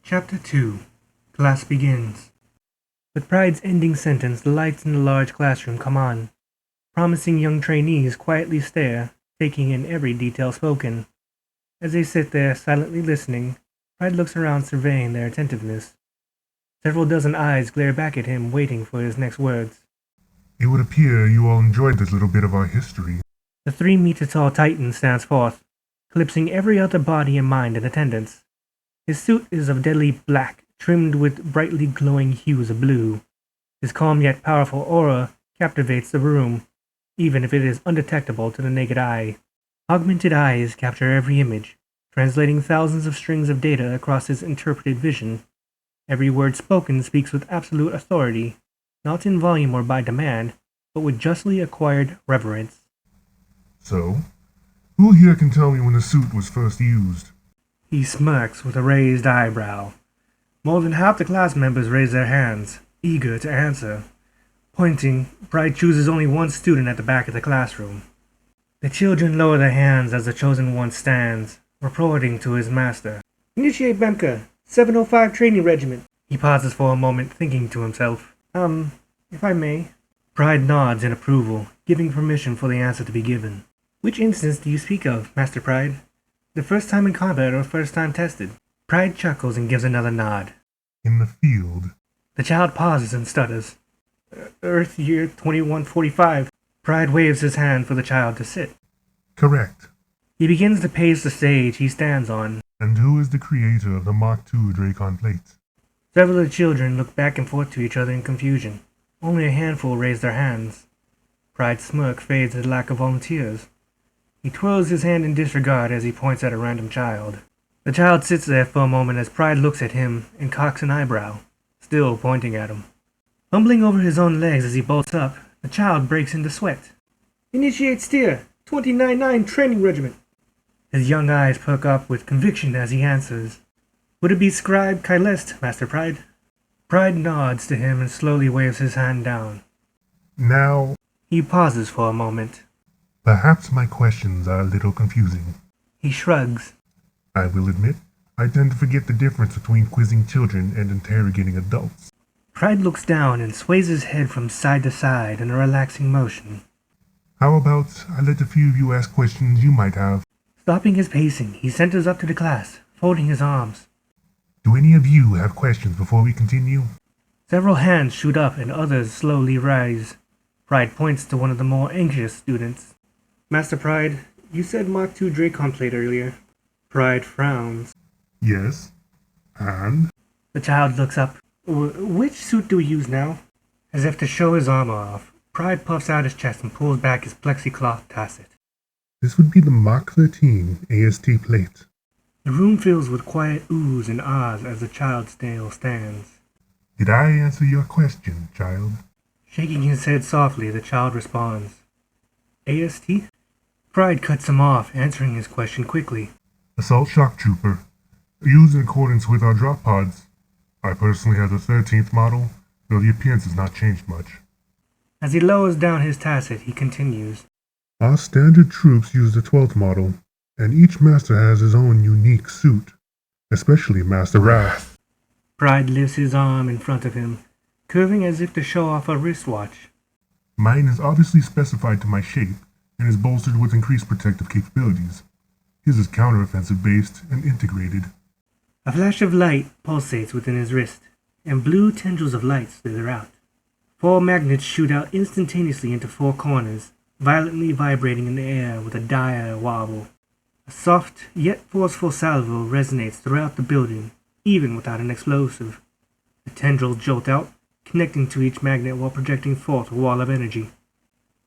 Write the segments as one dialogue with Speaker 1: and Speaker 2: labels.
Speaker 1: Chapter 2 Class Begins. With Pride's ending sentence, the lights in the large classroom come on. Promising young trainees quietly stare, taking in every detail spoken. As they sit there, silently listening, Pride looks around surveying their attentiveness. Several dozen eyes glare back at him, waiting for his next words.
Speaker 2: It would appear you all enjoyed this little bit of our history.
Speaker 1: The 3-meter-tall Titan stands forth, eclipsing every other body and mind in attendance. His suit is of deadly black, trimmed with brightly glowing hues of blue. His calm yet powerful aura captivates the room, even if it is undetectable to the naked eye. Augmented eyes capture every image, translating thousands of strings of data across his interpreted vision. Every word spoken speaks with absolute authority, not in volume or by demand, but with justly acquired reverence.
Speaker 2: So, who here can tell me when the suit was first used?
Speaker 1: He smirks with a raised eyebrow. More than half the class members raise their hands, eager to answer. Pointing, Pride chooses only one student at the back of the classroom. The children lower their hands as the chosen one stands, reporting to his master. Initiate Bemka, 705 Training Regiment. He pauses for a moment, thinking to himself. If I may. Pride nods in approval, giving permission for the answer to be given. Which instance do you speak of, Master Pride? The first time in combat or first time tested? Pride chuckles and gives another nod.
Speaker 2: In the field.
Speaker 1: The child pauses and stutters. Earth year 2145. Pride waves his hand for the child to sit.
Speaker 2: Correct.
Speaker 1: He begins to pace the stage he stands on.
Speaker 2: And who is the creator of the Mark II Dracon plate?
Speaker 1: Several of the children look back and forth to each other in confusion. Only a handful raise their hands. Pride's smirk fades at the lack of volunteers. He twirls his hand in disregard as he points at a random child. The child sits there for a moment as Pride looks at him and cocks an eyebrow, still pointing at him. Fumbling over his own legs as he bolts up, the child breaks into sweat. Initiate Steer, 299 Training Regiment. His young eyes perk up with conviction as he answers. Would it be Scribe Kylest, Master Pride? Pride nods to him and slowly waves his hand down.
Speaker 2: Now,
Speaker 1: he pauses for a moment.
Speaker 2: Perhaps my questions are a little confusing.
Speaker 1: He shrugs.
Speaker 2: I will admit, I tend to forget the difference between quizzing children and interrogating adults.
Speaker 1: Pride looks down and sways his head from side to side in a relaxing motion.
Speaker 2: How about I let a few of you ask questions you might have?
Speaker 1: Stopping his pacing, he centers up to the class, folding his arms.
Speaker 2: Do any of you have questions before we continue?
Speaker 1: Several hands shoot up and others slowly rise. Pride points to one of the more anxious students. Master Pride, you said Mark II Dracon plate earlier. Pride frowns.
Speaker 2: Yes. And?
Speaker 1: The child looks up. Which suit do we use now? As if to show his armor off, Pride puffs out his chest and pulls back his plexicloth tasset.
Speaker 2: This would be the Mark 13 AST plate.
Speaker 1: The room fills with quiet oohs and ahs as the child still stands.
Speaker 2: Did I answer your question, child?
Speaker 1: Shaking his head softly, the child responds. AST? Pride cuts him off, answering his question quickly.
Speaker 2: Assault Shock Trooper. Used in accordance with our drop pods. I personally have the 13th model, though the appearance has not changed much.
Speaker 1: As he lowers down his tasset, he continues.
Speaker 2: Our standard troops use the 12th model, and each master has his own unique suit, especially Master Wrath.
Speaker 1: Pride lifts his arm in front of him, curving as if to show off a wristwatch.
Speaker 2: Mine is obviously specified to my shape, and is bolstered with increased protective capabilities. His is counteroffensive based and integrated.
Speaker 1: A flash of light pulsates within his wrist, and blue tendrils of light slither out. 4 magnets shoot out instantaneously into 4 corners, violently vibrating in the air with a dire wobble. A soft yet forceful salvo resonates throughout the building, even without an explosive. The tendrils jolt out, connecting to each magnet while projecting forth a wall of energy.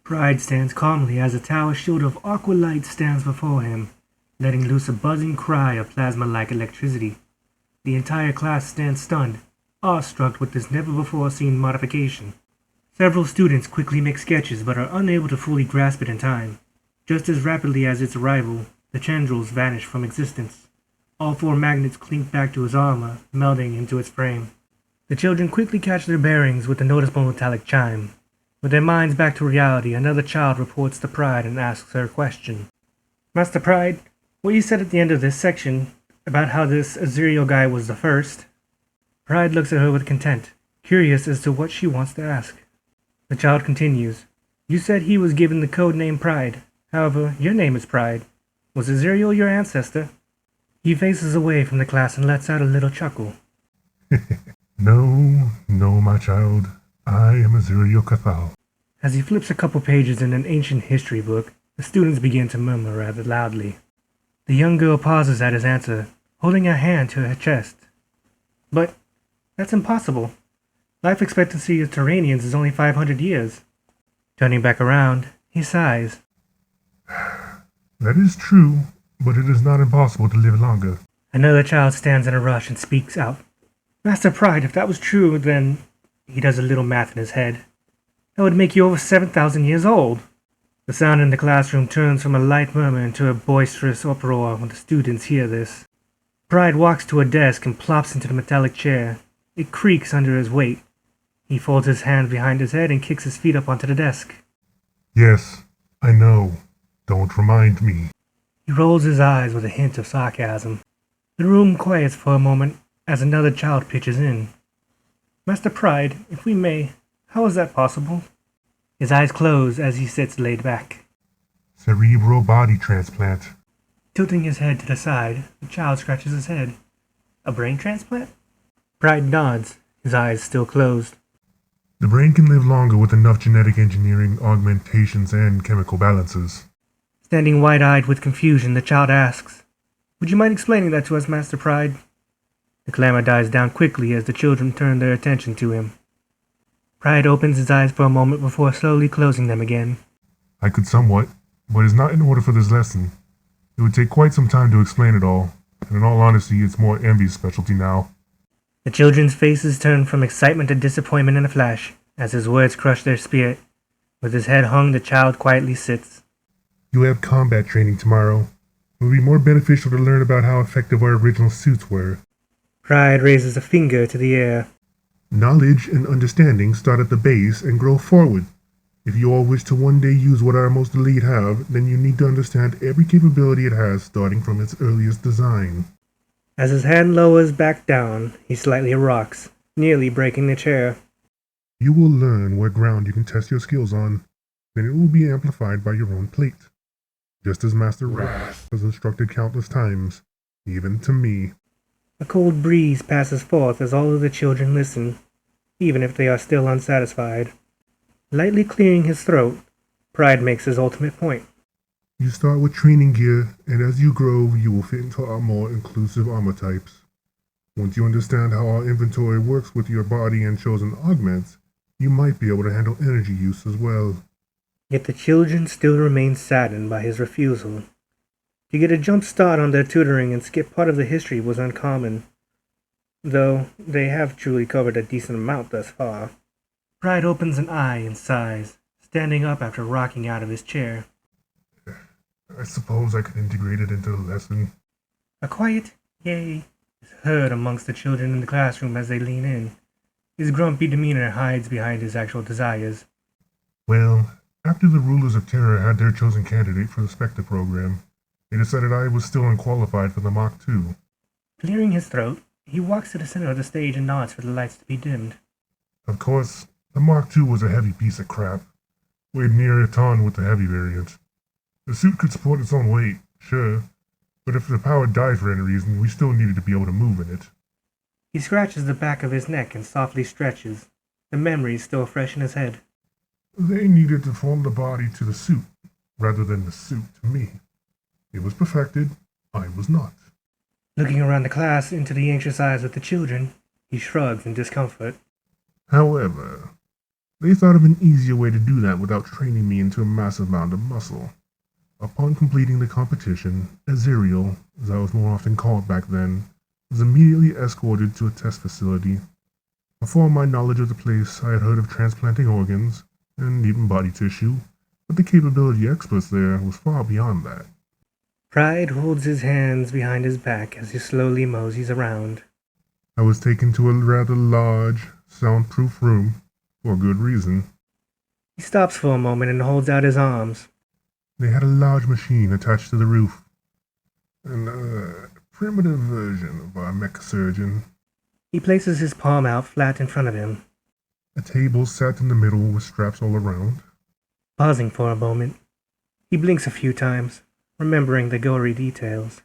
Speaker 1: Pride stands calmly as a tower shield of aqua light stands before him, letting loose a buzzing cry of plasma-like electricity. The entire class stands stunned, awestruck with this never-before-seen modification. Several students quickly make sketches but are unable to fully grasp it in time. Just as rapidly as its arrival, the tendrils vanish from existence. All 4 magnets clink back to his armor, melding into its frame. The children quickly catch their bearings with the noticeable metallic chime. With their minds back to reality, another child reports to Pride and asks her question. Master Pride, what you said at the end of this section, about how this Azuriel guy was the first. Pride looks at her with content, curious as to what she wants to ask. The child continues. You said he was given the code name Pride. However, your name is Pride. Was Azuriel your ancestor? He faces away from the class and lets out a little chuckle.
Speaker 2: No, my child. I am Azuriel Cathal.
Speaker 1: As he flips a couple pages in an ancient history book, the students begin to murmur rather loudly. The young girl pauses at his answer, holding her hand to her chest. But that's impossible. Life expectancy of Terranians is only 500 years. Turning back around, he sighs.
Speaker 2: That is true, but it is not impossible to live longer.
Speaker 1: Another child stands in a rush and speaks out. Master Pride, if that was true, then... He does a little math in his head. That would make you over 7,000 years old. The sound in the classroom turns from a light murmur into a boisterous uproar when the students hear this. Pride walks to a desk and plops into the metallic chair. It creaks under his weight. He folds his hands behind his head and kicks his feet up onto the desk.
Speaker 2: Yes, I know. Don't remind me.
Speaker 1: He rolls his eyes with a hint of sarcasm. The room quiets for a moment as another child pitches in. Master Pride, if we may, how is that possible? His eyes close as he sits laid back.
Speaker 2: Cerebral body transplant.
Speaker 1: Tilting his head to the side, the child scratches his head. A brain transplant? Pride nods, his eyes still closed.
Speaker 2: The brain can live longer with enough genetic engineering, augmentations, and chemical balances.
Speaker 1: Standing wide-eyed with confusion, the child asks, Would you mind explaining that to us, Master Pride? The clamor dies down quickly as the children turn their attention to him. Pride opens his eyes for a moment before slowly closing them again.
Speaker 2: I could somewhat, but it's not in order for this lesson. It would take quite some time to explain it all, and in all honesty, it's more Envy's specialty now.
Speaker 1: The children's faces turn from excitement to disappointment in a flash, as his words crush their spirit. With his head hung, the child quietly sits.
Speaker 2: You have combat training tomorrow. It would be more beneficial to learn about how effective our original suits were.
Speaker 1: Pride raises a finger to the air.
Speaker 2: Knowledge and understanding start at the base and grow forward. If you all wish to one day use what our most elite have, then you need to understand every capability it has starting from its earliest design.
Speaker 1: As his hand lowers back down, he slightly rocks, nearly breaking the chair.
Speaker 2: You will learn what ground you can test your skills on, then it will be amplified by your own plate. Just as Master Wrath has instructed countless times, even to me.
Speaker 1: A cold breeze passes forth as all of the children listen, even if they are still unsatisfied. Lightly clearing his throat, Pride makes his ultimate point.
Speaker 2: You start with training gear, and as you grow, you will fit into our more inclusive armor types. Once you understand how our inventory works with your body and chosen augments, you might be able to handle energy use as well.
Speaker 1: Yet the children still remain saddened by his refusal. To get a jump start on their tutoring and skip part of the history was uncommon, though they have truly covered a decent amount thus far. Pride opens an eye and sighs, standing up after rocking out of his chair.
Speaker 2: I suppose I could integrate it into the lesson.
Speaker 1: A quiet yay is heard amongst the children in the classroom as they lean in. His grumpy demeanor hides behind his actual desires.
Speaker 2: Well, after the rulers of Terra had their chosen candidate for the Spectre program, they decided I was still unqualified for the Mach 2.
Speaker 1: Clearing his throat, he walks to the center of the stage and nods for the lights to be dimmed.
Speaker 2: Of course, the Mach 2 was a heavy piece of crap, weighed near a ton with the heavy variant. The suit could support its own weight, sure, but if the power died for any reason, we still needed to be able to move in it.
Speaker 1: He scratches the back of his neck and softly stretches, the memories still fresh in his head.
Speaker 2: They needed to form the body to the suit, rather than the suit to me. It was perfected, I was not.
Speaker 1: Looking around the class into the anxious eyes of the children, he shrugs in discomfort.
Speaker 2: However, they thought of an easier way to do that without training me into a massive amount of muscle. Upon completing the competition, Azuriel, as I was more often called back then, was immediately escorted to a test facility. Before my knowledge of the place, I had heard of transplanting organs, and even body tissue, but the capability experts there was far beyond that.
Speaker 1: Pride holds his hands behind his back as he slowly moseys around.
Speaker 2: I was taken to a rather large, soundproof room, for good reason.
Speaker 1: He stops for a moment and holds out his arms.
Speaker 2: They had a large machine attached to the roof, and primitive version of our mech surgeon.
Speaker 1: He places his palm out flat in front of him,
Speaker 2: A table sat in the middle with straps all around.
Speaker 1: pausing for a moment. He blinks a few times, remembering the gory details.